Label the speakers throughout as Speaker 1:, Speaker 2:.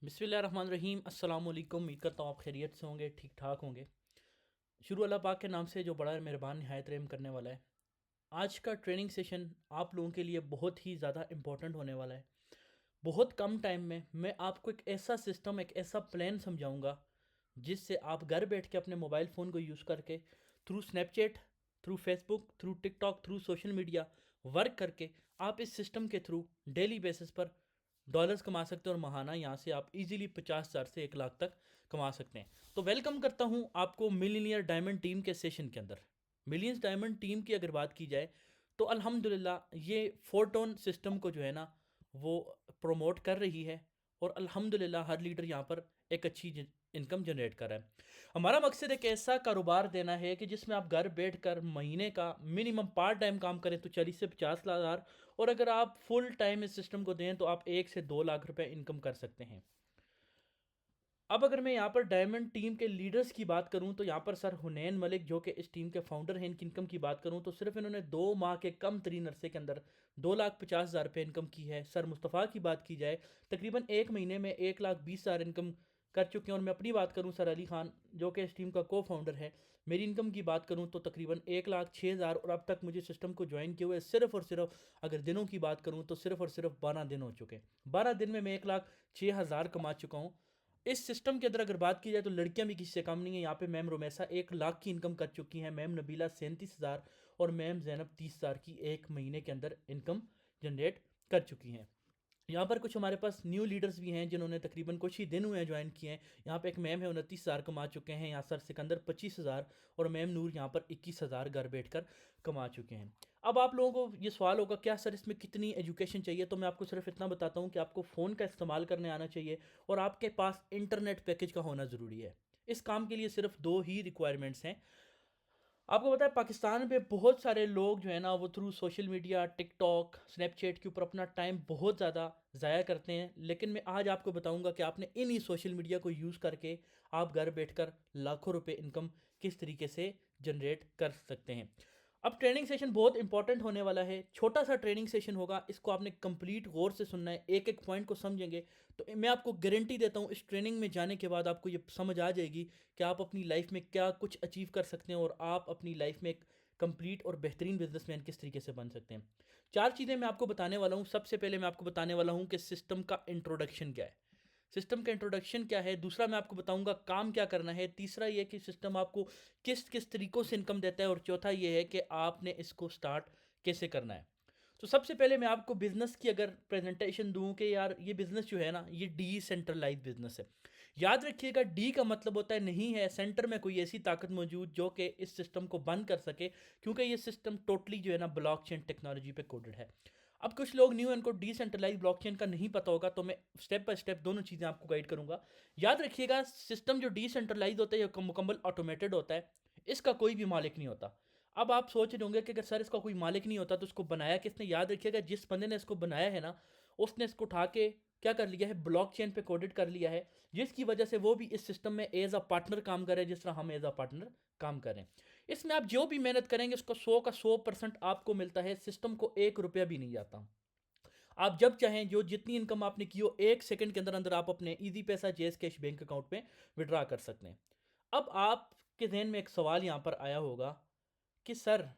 Speaker 1: बिस्मिल्लाहिर्रहमानिर्रहीम अस्सलाम वालेकुम। उम्मीद करता हूँ आप खैरियत से होंगे, ठीक ठाक होंगे। शुरू अल्लाह पाक के नाम से जो बड़ा मेहरबान निहायत रहम करने वाला है। आज का ट्रेनिंग सेशन आप लोगों के लिए बहुत ही ज़्यादा इम्पोर्टेंट होने वाला है। बहुत कम टाइम में मैं आपको एक ऐसा सिस्टम, एक ऐसा प्लान समझाऊंगा जिससे आप घर बैठ के अपने मोबाइल फ़ोन को यूज़ करके through Snapchat, through Facebook, through TikTok, through social media work करके आप इस सिस्टम के थ्रू डेली बेसिस पर डॉलर्स कमा सकते हैं और महाना यहाँ से आप इजीली 50,000 से 1 लाख तक कमा सकते हैं। तो वेलकम करता हूँ आपको मिलीनियर डायमंड टीम के सेशन के अंदर। मिलियंस डायमंड टीम की अगर बात की जाए तो अल्हम्दुलिल्लाह ये फोरटोन सिस्टम को जो है ना वो प्रमोट कर रही है और अल्हम्दुलिल्लाह हर लीडर यहाँ पर एक अच्छी इनकम जनरेट कर रहा है। हमारा मकसद एक ऐसा कारोबार देना है कि जिसमें आप घर बैठकर महीने का मिनिमम पार्ट टाइम काम करें तो 40 से 50 हज़ार, और अगर आप फुल टाइम इस सिस्टम को दें तो आप 1 से 2 लाख रुपए इनकम कर सकते हैं। अब अगर मैं यहाँ पर डायमंड टीम के लीडर्स की बात करूँ तो यहाँ पर सर हुनैन मलिक जो कि इस टीम के फाउंडर हैं, इनकी इनकम की बात करूँ तो सिर्फ इन्होंने 2 माह के कम तरीन अरसे के अंदर 2,50,000 रुपये इनकम की है। सर मुस्तफ़ा की बात की जाए तकरीबन 1 महीने में 1,20,000 इनकम कर चुके हैं। और मैं अपनी बात करूँ सर अली खान जो कि इस टीम का को फाउंडर है, मेरी इनकम की बात करूँ तो तकरीबन 1,06,000, और अब तक मुझे सिस्टम को ज्वाइन किए हुए सिर्फ और सिर्फ अगर दिनों की बात करूँ तो सिर्फ और सिर्फ 12 दिन हो चुके हैं। 12 दिन में मैं 1,06,000 कमा चुका हूँ। इस सिस्टम के अंदर अगर बात की जाए तो लड़कियां भी किसी से कम नहीं है। यहाँ पे मैम रोमेसा 1 लाख की इनकम कर चुकी हैं, मैम नबीला 37,000 और मैम जैनब 30,000 की 1 महीने के अंदर इनकम जनरेट कर चुकी हैं। यहाँ पर कुछ हमारे पास न्यू लीडर्स भी हैं जिन्होंने तकरीबन कुछ ही दिन हुए हैं ज्वाइन किए हैं। यहाँ पे एक मैम है 29,000 कमा चुके हैं, यहाँ सर सिकंदर 25,000 और मैम नूर यहाँ पर 21,000 घर बैठकर कमा चुके हैं। अब आप लोगों को ये सवाल होगा क्या सर इसमें कितनी एजुकेशन चाहिए, तो मैं आपको सिर्फ इतना बताता हूँ कि आपको फ़ोन का इस्तेमाल करने आना चाहिए और आपके पास इंटरनेट पैकेज का होना ज़रूरी है। इस काम के लिए सिर्फ दो ही रिक्वायरमेंट्स हैं। आपको पता है पाकिस्तान में बहुत सारे लोग जो है ना वो through social media, TikTok, Snapchat के ऊपर अपना टाइम बहुत ज़्यादा ज़ाया करते हैं, लेकिन मैं आज आपको बताऊंगा कि आपने इन्हीं सोशल मीडिया को यूज़ करके आप घर बैठकर लाखों रुपए इनकम किस तरीके से जनरेट कर सकते हैं। अब ट्रेनिंग सेशन बहुत इंपॉर्टेंट होने वाला है। छोटा सा ट्रेनिंग सेशन होगा, इसको आपने कंप्लीट गौर से सुनना है, एक एक पॉइंट को समझेंगे तो मैं आपको गारंटी देता हूँ इस ट्रेनिंग में जाने के बाद आपको ये समझ आ जाएगी कि आप अपनी लाइफ में क्या कुछ अचीव कर सकते हैं और आप अपनी लाइफ में एक कंप्लीट और बेहतरीन बिजनेसमैन किस तरीके से बन सकते हैं। 4 चीज़ें मैं आपको बताने वाला हूँ। सबसे पहले मैं आपको बताने वाला हूँ कि सिस्टम का इंट्रोडक्शन क्या है, सिस्टम का इंट्रोडक्शन क्या है। दूसरा मैं आपको बताऊंगा काम क्या करना है। तीसरा ये कि सिस्टम आपको किस किस तरीक़ों से इनकम देता है, और चौथा ये है कि आपने इसको स्टार्ट कैसे करना है। तो सबसे पहले मैं आपको बिज़नेस की अगर प्रेजेंटेशन दूं कि यार ये बिज़नेस जो है ना ये डिसेंट्रलाइज बिज़नेस है। याद रखिएगा डी का मतलब होता है नहीं है सेंटर में कोई ऐसी ताकत मौजूद जो कि इस सिस्टम को बंद कर सके, क्योंकि ये सिस्टम टोटली जो है ना ब्लॉकचेन टेक्नोलॉजी पे कोडेड है। अब कुछ लोग न्यू इनको डिसेंट्रलाइज ब्लॉकचेन का नहीं पता होगा, तो मैं स्टेप बाय स्टेप दोनों चीज़ें आपको गाइड करूंगा। याद रखिएगा सिस्टम जो डिसेंट्रलाइज होता है ये मुकम्मल ऑटोमेटेड होता है, इसका कोई भी मालिक नहीं होता। अब आप सोच रहे होंगे कि अगर सर इसका कोई मालिक नहीं होता तो इसको बनाया किसने। याद रखिएगा जिस बंदे ने इसको बनाया है ना उसने इसको उठा के क्या कर लिया है, ब्लॉकचेन पे कोडेड कर लिया है, जिसकी वजह से वो भी इस सिस्टम में एज अ पार्टनर काम करे जिस तरह हम एज अ पार्टनर काम करें। इसमें आप जो भी मेहनत करेंगे उसका 100% आपको मिलता है, सिस्टम को 1 रुपया भी नहीं जाता। आप जब चाहें जो जितनी इनकम आपने की हो 1 सेकंड के अंदर अंदर आप अपने इजी पैसा जेस कैश बैंक अकाउंट में विड्रा कर सकते हैं। अब आपके जहन में एक सवाल यहां पर आया होगा कि सर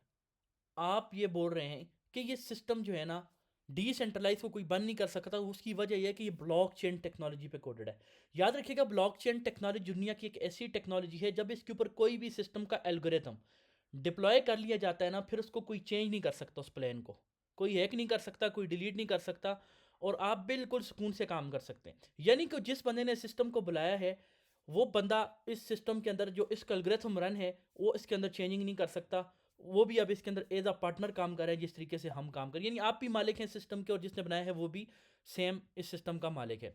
Speaker 1: आप ये बोल रहे हैं कि ये सिस्टम जो है ना डिसेंट्रलाइज को कोई बंद नहीं कर सकता, उसकी वजह यह है कि ये ब्लॉकचेन टेक्नोलॉजी पे कोडेड है। याद रखिएगा ब्लॉकचेन टेक्नोलॉजी दुनिया की एक ऐसी टेक्नोलॉजी है जब इसके ऊपर कोई भी सिस्टम का एल्गोरिथम डिप्लॉय कर लिया जाता है ना फिर उसको कोई चेंज नहीं कर सकता, उस प्लान को कोई हैक नहीं कर सकता, कोई डिलीट नहीं कर सकता, और आप बिल्कुल सुकून से काम कर सकते हैं। यानी कि जिस बंदे ने सिस्टम को बुलाया है वो बंदा इस सिस्टम के अंदर जो इसका एल्गोरिथम रन है वो इसके अंदर चेंजिंग नहीं कर सकता। वो भी अब इसके अंदर एज अ पार्टनर काम कर रहा है जिस तरीके से हम काम करें, यानी आप भी मालिक हैं सिस्टम के और जिसने बनाया है वो भी सेम इस सिस्टम का मालिक है।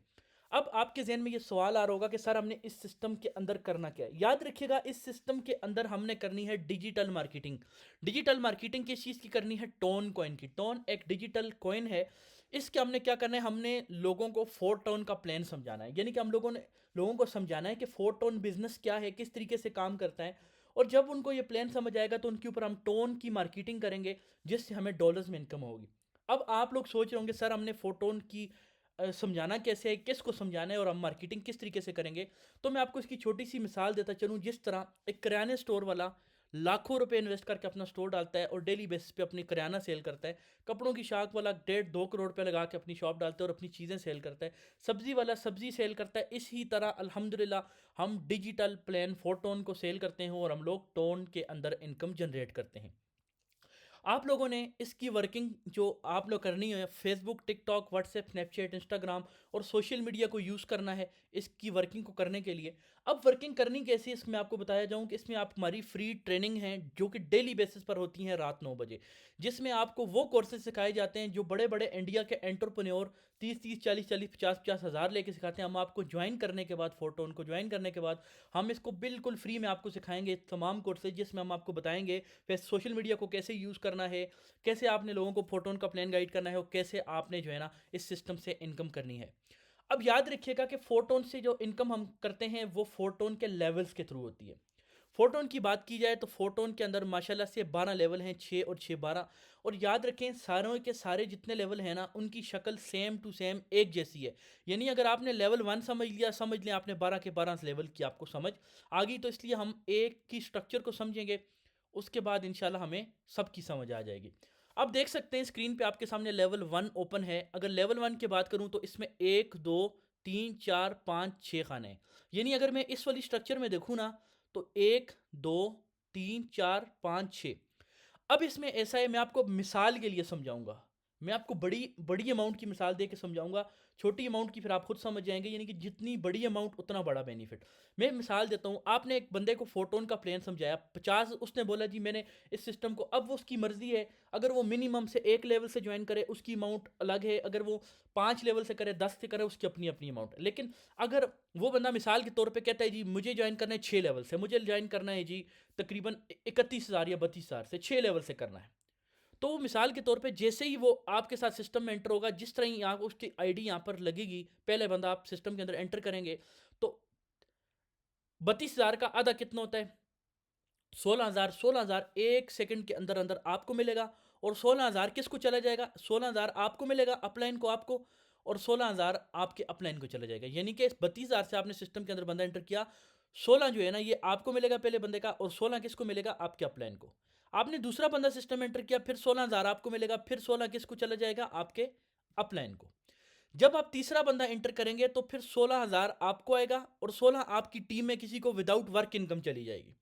Speaker 1: अब आपके जहन में ये सवाल आ रहा होगा कि सर हमने इस सिस्टम के अंदर करना क्या है। याद रखिएगा इस सिस्टम के अंदर हमने करनी है डिजिटल मार्केटिंग। डिजिटल मार्केटिंग किस चीज़ की करनी है, टोन कॉइन की। टोन एक डिजिटल कॉइन है। इसके हमने क्या करना है, हमने लोगों को 4 टोन का प्लान समझाना है, यानी कि हम लोगों को समझाना है कि 4 टोन बिजनेस क्या है, किस तरीके से काम करता है। और जब उनको ये प्लान समझ आएगा तो उनके ऊपर हम टोन की मार्केटिंग करेंगे जिससे हमें डॉलर्स में इनकम होगी। अब आप लोग सोच रहे होंगे सर हमने 4 टोन की समझाना कैसे है, किसको समझाना है और हम मार्केटिंग किस तरीके से करेंगे। तो मैं आपको इसकी छोटी सी मिसाल देता चलूँ। जिस तरह एक किराने स्टोर वाला लाखों रुपए इन्वेस्ट करके अपना स्टोर डालता है और डेली बेसिस पे अपनी किराना सेल करता है, कपड़ों की शाख वाला 1.5-2 करोड़ रुपए लगा के अपनी शॉप डालता है और अपनी चीज़ें सेल करता है, सब्जी वाला सब्जी सेल करता है, इसी तरह अल्हम्दुलिल्लाह हम डिजिटल प्लान फोटोन को सेल करते हैं और हम लोग टोन के अंदर इनकम जनरेट करते हैं। आप लोगों ने इसकी वर्किंग जो आप लोग करनी है, Facebook, TikTok, WhatsApp, Snapchat, Instagram और सोशल मीडिया को यूज़ करना है इसकी वर्किंग को करने के लिए। अब वर्किंग करनी कैसी है इसमें आपको बताया जाऊँ कि इसमें आप हमारी फ्री ट्रेनिंग है जो कि डेली बेसिस पर होती हैं रात 9 बजे, जिसमें आपको वो कोर्सेज सिखाए जाते हैं जो बड़े बड़े इंडिया के एंटरप्रेन्योर 30-30, 40-40, 50-50 हज़ार लेके सिखाते हैं। हम आपको ज्वाइन करने के बाद, फोटो उनको ज्वाइन करने के बाद हम इसको बिल्कुल फ्री में आपको सिखाएंगे तमाम कोर्सेज, जिसमें हम आपको बताएंगे फिर सोशल मीडिया को कैसे यूज़ करना है, कैसे आपने लोगों को फोटोन का प्लान गाइड करना है और कैसे आपने जो है ना इस सिस्टम से इनकम करनी है। अब याद रखिएगा कि फोटोन से जो इनकम हम करते हैं वो फोटोन के लेवल्स के थ्रू होती है। फोटोन की बात की जाए तो फोटोन के अंदर माशाल्लाह से 12 लेवल हैं, 6 और 6 12। और याद रखें सारों के सारे जितने लेवल हैं ना उनकी शक्ल सेम टू सेम एक जैसी है। यानी अगर आपने लेवल 1 समझ लिया, समझ लें आपने 12 के 12 लेवल की आपको समझ आ गई। तो इसलिए हम एक की स्ट्रक्चर को समझेंगे, उसके बाद इंशाल्लाह हमें सबकी समझ आ जाएगी। अब देख सकते हैं स्क्रीन पे आपके सामने लेवल 1 ओपन है। अगर लेवल 1 की बात करूं तो इसमें 1 2 3 4 5 6 खाने हैं। यानी अगर मैं इस वाली स्ट्रक्चर में देखूं ना तो 1 2 3 4 5 6। अब इसमें ऐसा है, मैं आपको मिसाल के लिए समझाऊंगा। मैं आपको बड़ी बड़ी अमाउंट की मिसाल दे के समझाऊंगा, छोटी अमाउंट की फिर आप खुद समझ जाएंगे। यानी कि जितनी बड़ी अमाउंट उतना बड़ा बेनिफिट। मैं मिसाल देता हूँ, आपने एक बंदे को फोटोन का प्लान समझाया 50, उसने बोला जी मैंने इस सिस्टम को, अब वो उसकी मर्जी है। अगर वो मिनिमम से एक लेवल से ज्वाइन करे उसकी अमाउंट अलग है, अगर वो 5 लेवल से करे, 10 से करे, उसकी अपनी अपनी अमाउंट। लेकिन अगर वो बंदा मिसाल के तौर पे कहता है जी मुझे ज्वाइन करना है 6 लेवल से, मुझे ज्वाइन करना है जी तकरीबन 31,000 या 32,000 से 6 लेवल से करना है। तो वो मिसाल के तौर पे जैसे ही वो आपके साथ सिस्टम में एंटर होगा, जिस तरह ही यहाँ उसकी आईडी यहाँ पर लगेगी, पहले बंदा आप सिस्टम के अंदर एंटर करेंगे तो 32,000 का आधा कितना होता है 16,000। 16,000 एक सेकंड के अंदर अंदर आपको मिलेगा। और 16,000 किसको चला जाएगा, 16,000 आपको मिलेगा अपलाइन को, आपको। और 16,000 आपके अपलाइन को चला जाएगा। यानी कि 32,000 से आपने सिस्टम के अंदर बंदा एंटर किया, 16 जो है ना ये आपको मिलेगा पहले बंदे का, और 16 किसको मिलेगा, आपके अपलाइन को। आपने दूसरा बंदा सिस्टम एंटर किया, फिर 16,000 आपको मिलेगा, फिर 16 किसको चला जाएगा, आपके अपलाइन को। जब आप तीसरा बंदा एंटर करेंगे तो फिर 16,000 आपको आएगा और 16 आपकी टीम में किसी को विदाउट वर्क इनकम चली जाएगी।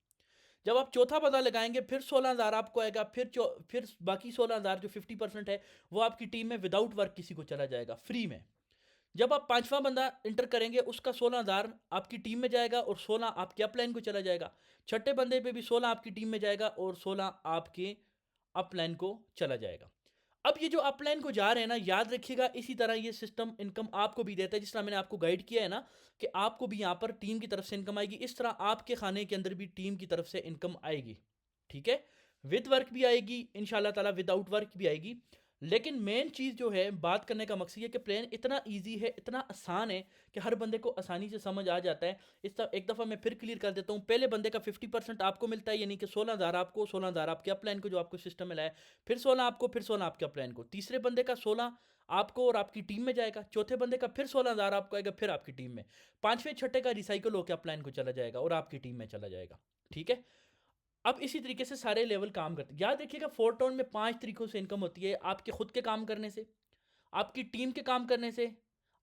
Speaker 1: जब आप चौथा बंदा लगाएंगे फिर 16,000 आपको आएगा, फिर बाकी 16,000 जो 50% है वो आपकी टीम में विदाउट वर्क किसी को चला जाएगा फ्री में। जब आप पांचवा बंदा इंटर करेंगे उसका 16,000 आपकी टीम में जाएगा और 16 आपके अपलाइन को चला जाएगा। छठे बंदे पे भी 16 आपकी टीम में जाएगा और 16 आपके अपलाइन को चला जाएगा। अब ये जो अपलाइन को जा रहे हैं ना, याद रखिएगा इसी तरह ये सिस्टम इनकम आपको भी देता है। जिस तरह मैंने आपको गाइड किया है ना कि आपको भी यहाँ पर टीम की तरफ से इनकम आएगी, इस तरह आपके खाने के अंदर भी टीम की तरफ से इनकम आएगी। ठीक है, विद वर्क भी आएगी इंशाल्लाह ताला, विदाउट वर्क भी आएगी। लेकिन मेन चीज़ जो है बात करने का मकसद ये कि प्लान इतना इजी है, इतना आसान है कि हर बंदे को आसानी से समझ आ जाता है। एक दफ़ा मैं फिर क्लियर कर देता हूँ। पहले बंदे का 50% आपको मिलता है, यानी कि 16,000 आपको, 16,000 आपके अपलाइन को जो आपको सिस्टम में लाया, फिर 16 आपको, फिर 16 आपके अपलाइन को। तीसरे बंदे का 16 आपको और आपकी टीम में जाएगा। चौथे बंदे का फिर 16,000 आपको आएगा, फिर आपकी टीम में। पांचवें छठे का रिसाइकल होकर अपलाइन को चला जाएगा और आपकी टीम में चला जाएगा। ठीक है, अब इसी तरीके से सारे लेवल काम करते हैं। याद रखिएगा फोरटोन में 5 तरीकों से इनकम होती है। आपके खुद के काम करने से, आपकी टीम के काम करने से,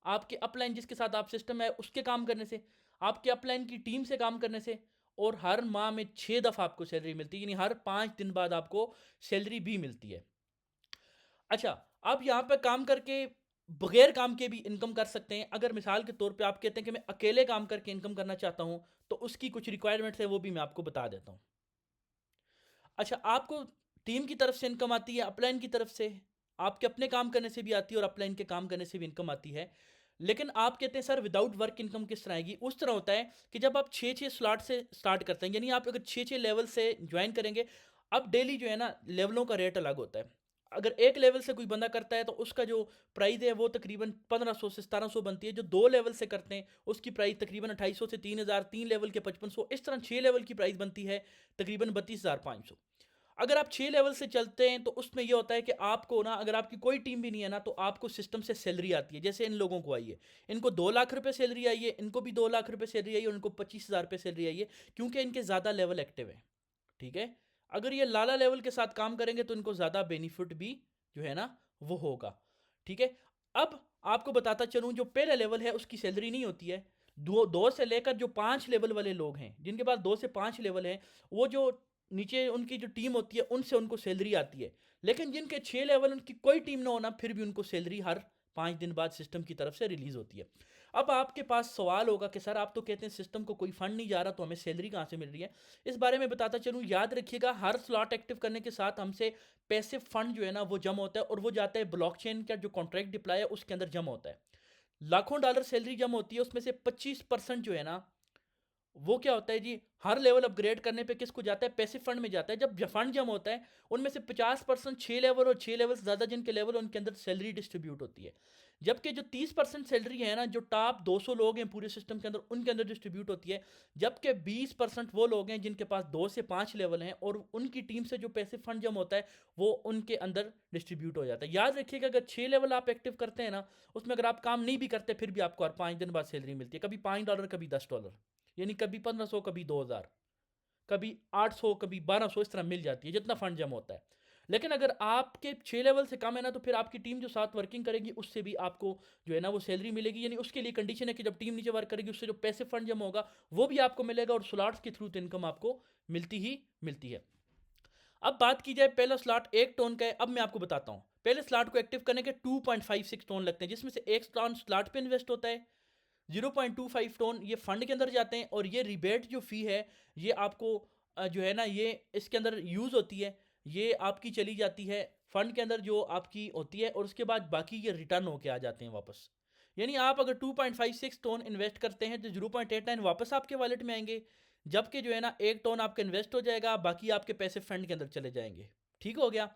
Speaker 1: आपके अपलाइन जिसके साथ आप सिस्टम है उसके काम करने से, आपके अपलाइन की टीम से काम करने से, और हर माह में 6 दफ़ा आपको सैलरी मिलती है, यानी हर 5 दिन बाद आपको सैलरी भी मिलती है। अच्छा, आप यहाँ पर काम करके बगैर काम के भी इनकम कर सकते हैं। अगर मिसाल के तौर पे आप कहते हैं कि मैं अकेले काम करके इनकम करना चाहता हूँ तो उसकी कुछ रिक्वायरमेंट्स है, वो भी मैं आपको बता देता हूँ। अच्छा, आपको टीम की तरफ से इनकम आती है, अपलाइन की तरफ से, आपके अपने काम करने से भी आती है और अपलाइन के काम करने से भी इनकम आती है। लेकिन आप कहते हैं सर विदाउट वर्क इनकम किस तरह आएगी? उस तरह होता है कि जब आप 6-6 स्लॉट से स्टार्ट करते हैं, यानी आप अगर 6-6 लेवल से ज्वाइन करेंगे, अब डेली जो है ना लेवलों का रेट अलग होता है। अगर एक लेवल से कोई बंदा करता है तो उसका जो प्राइस है वो तकरीबन 1500 से 1700 बनती है। जो 2 लेवल से करते हैं उसकी प्राइस तकरीबन 2800 से 3000, 3 लेवल के 5500, इस तरह 6 लेवल की प्राइस बनती है तकरीबन 32,500। अगर आप 6 लेवल से चलते हैं तो उसमें ये होता है कि आपको ना, अगर आपकी कोई टीम भी नहीं है ना, तो आपको सिस्टम से सैलरी आती है। जैसे इन लोगों को आई है, इनको 2 लाख रुपए सैलरी आई है, इनको भी 2 लाख रुपए सैलरी आई है, और इनको 25,000 रुपये सैलरी आई है, क्योंकि इनके ज़्यादा लेवल एक्टिव है। ठीक है। अगर ये लाला लेवल के साथ काम करेंगे तो इनको ज़्यादा बेनिफिट भी जो है ना वो होगा। ठीक है। अब आपको बताता चलूँ, जो पहला लेवल है उसकी सैलरी नहीं होती है। दो से लेकर जो 5 लेवल वाले लोग हैं, जिनके पास 2 से 5 लेवल हैं, वो जो नीचे उनकी जो टीम होती है उनसे उनको सैलरी आती है। लेकिन जिनके 6 लेवल, उनकी कोई टीम ना होना, फिर भी उनको सैलरी हर 5 दिन बाद सिस्टम की तरफ से रिलीज होती है। अब आपके पास सवाल होगा कि सर आप तो कहते हैं सिस्टम को कोई फंड नहीं जा रहा, तो हमें सैलरी कहाँ से मिल रही है? इस बारे में बताता चलूँ। याद रखिएगा, हर स्लॉट एक्टिव करने के साथ हमसे पैसे फंड जो है ना वो जमा होता है, और वो जाता है ब्लॉकचेन का जो कॉन्ट्रैक्ट डिप्लॉय है उसके अंदर जमा होता है। लाखों डॉलर सैलरी जमा होती है, उसमें से 25% जो है ना वो क्या होता है जी, हर लेवल अपग्रेड करने पे किसको जाता है? पैसिव फंड में जाता है। जब फंड जमा होता है, उनमें से 50% 6 लेवल और 6 लेवल से ज़्यादा जिनके लेवल, उनके अंदर सैलरी डिस्ट्रीब्यूट होती है। जबकि जो 30% सैलरी है ना, जो टॉप 200 लोग हैं पूरे सिस्टम के अंदर, उनके अंदर डिस्ट्रीब्यूट होती है। जबकि 20% वो लोग हैं जिनके पास 2 से 5 लेवल हैं, और उनकी टीम से जो पैसिव फंड जमा होता है वो उनके अंदर डिस्ट्रीब्यूट हो जाता है। याद रखिएगा, अगर 6 लेवल आप एक्टिव करते हैं ना, उसमें अगर आप काम नहीं भी करते, फिर भी आपको हर 5 दिन बाद सैलरी मिलती है। कभी $5, कभी $10, यानी कभी 1500, कभी 2000, कभी 800, कभी 1200, इस तरह मिल जाती है जितना फंड जमा होता है। लेकिन अगर आपके 6 लेवल से कम है ना, तो फिर आपकी टीम जो साथ वर्किंग करेगी उससे भी आपको जो है ना वो सैलरी मिलेगी। यानी उसके लिए कंडीशन है कि जब टीम नीचे वर्क करेगी, उससे जो पैसे फंड जमा होगा वो भी आपको मिलेगा, और स्लॉट्स के थ्रू तो इनकम आपको मिलती ही मिलती है। अब बात की जाए, पहला स्लॉट 1 टोन का है। अब मैं आपको बताता हूँ, पहले स्लॉट को एक्टिव करने के 2.56 टोन लगते हैं, जिसमें से 1 टोन स्लॉट पे इन्वेस्ट होता है, 0.25 टोन ये फंड के अंदर जाते हैं, और ये रिबेट जो फी है ये आपको जो है ना ये इसके अंदर यूज़ होती है, ये आपकी चली जाती है फंड के अंदर जो आपकी होती है, और उसके बाद बाकी ये रिटर्न होके आ जाते हैं वापस। यानी आप अगर 2.56 टोन इन्वेस्ट करते हैं तो 0.89 वापस आपके वॉलेट में आएंगे, जबकि जो है ना 1 टोन आपका इन्वेस्ट हो जाएगा, बाकी आपके पैसे फंड के अंदर चले जाएंगे। ठीक हो गया।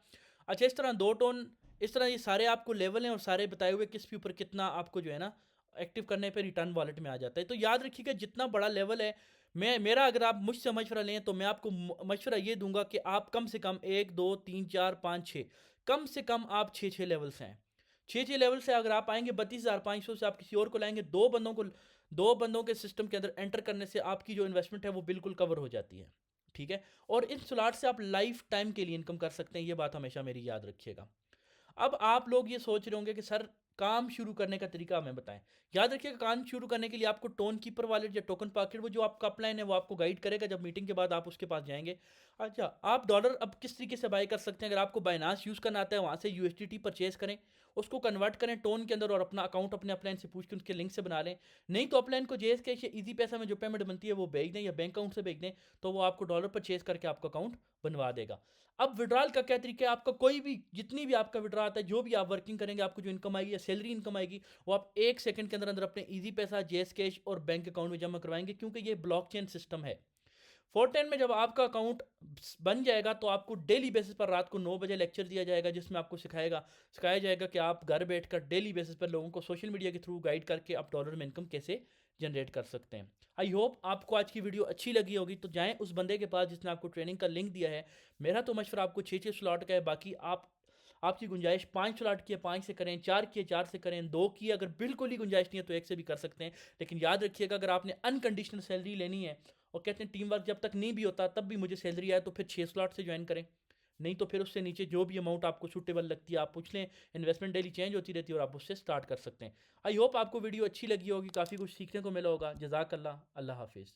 Speaker 1: अच्छा, इस तरह 2 टोन, इस तरह ये सारे आपको लेवल हैं, और सारे बताए हुए किस के ऊपर कितना आपको जो है ना एक्टिव करने पे रिटर्न वॉलेट में आ जाता है। तो याद रखिएगा, जितना बड़ा लेवल है, मेरा अगर आप मुझसे मशवरा लें तो मैं आपको मशवरा ये दूंगा कि आप कम से कम 1 2 3 4 5 6, कम से कम आप 6 6 लेवल से हैं। 6 6 लेवल से अगर आप आएंगे, 32,500 से आप किसी और को लाएंगे, 2 बंदों के सिस्टम के अंदर एंटर करने से आपकी जो इन्वेस्टमेंट है वो बिल्कुल कवर हो जाती है। ठीक है। और इन स्लॉट से आप लाइफ टाइम के लिए इनकम कर सकते हैं, ये बात हमेशा मेरी याद रखिएगा। अब आप लोग ये सोच रहे होंगे कि सर काम शुरू करने का तरीका हमें बताएं। याद रखिएगा, काम शुरू करने के लिए आपको टोन कीपर वॉलेट या टोकन पॉकेट, वो जो आपका अपलाइन है वो आपको गाइड करेगा, जब मीटिंग के बाद आप उसके पास जाएंगे। अच्छा, आप डॉलर अब किस तरीके से बाय कर सकते हैं? अगर आपको बाइनास यूज़ करना आता है, वहाँ से यूएसडीटी परचेज करें, उसको कन्वर्ट करें टोन के अंदर, और अपना अकाउंट अपने अपलाइन से पूछ के उनके लिंक से बना लें। नहीं तो अपलाइन को जेएस कैश या ईजी पैसा में जो पेमेंट बनती है वो भेज दें, या बैंक अकाउंट से भेज दें, तो वो आपको डॉलर परचेज करके आपका अकाउंट बनवा देगा। अब विड्रॉल का क्या तरीका है? आपका कोई भी, जितनी भी आपका विड्रॉ आता है, जो भी आप वर्किंग करेंगे, आपको जो इनकम आएगी या सैलरी इनकम आएगी, वो आप 1 सेकंड के अंदर अंदर अपने इजी पैसा, जेएस कैश और बैंक अकाउंट में जमा करवाएंगे, क्योंकि ये ब्लॉकचेन सिस्टम है। फोर्टेन में जब आपका अकाउंट बन जाएगा, तो आपको डेली बेसिस पर रात को 9 बजे लेक्चर दिया जाएगा, जिसमें आपको सिखाया जाएगा कि आप घर बैठकर डेली बेसिस पर लोगों को सोशल मीडिया के थ्रू गाइड करके आप डॉलर में इनकम कैसे जनरेट कर सकते हैं। आई होप आपको आज की वीडियो अच्छी लगी होगी। तो जाएं उस बंदे के पास जिसने आपको ट्रेनिंग का लिंक दिया है। मेरा तो मशवरा आपको 6 6 स्लॉट का है, बाकी आपकी गुंजाइश 5 स्लॉट की है, 5 से करें, 4 की है, 4 से करें, 2 की अगर बिल्कुल ही गुंजाइश नहीं है तो 1 से भी कर सकते हैं। लेकिन याद रखिएगा, अगर आपने अनकंडीशनल सैलरी लेनी है और कहते हैं टीम वर्क जब तक नहीं भी होता तब भी मुझे सैलरी आए, तो फिर 6 स्लॉट से ज्वाइन करें। नहीं तो फिर उससे नीचे जो भी अमाउंट आपको सूटेबल लगती है आप पूछ लें। इन्वेस्टमेंट डेली चेंज होती रहती है, और आप उससे स्टार्ट कर सकते हैं। आई होप आपको वीडियो अच्छी लगी होगी, काफ़ी कुछ सीखने को मिला होगा। जज़ाकल्लाह, अल्लाह हाफिज़।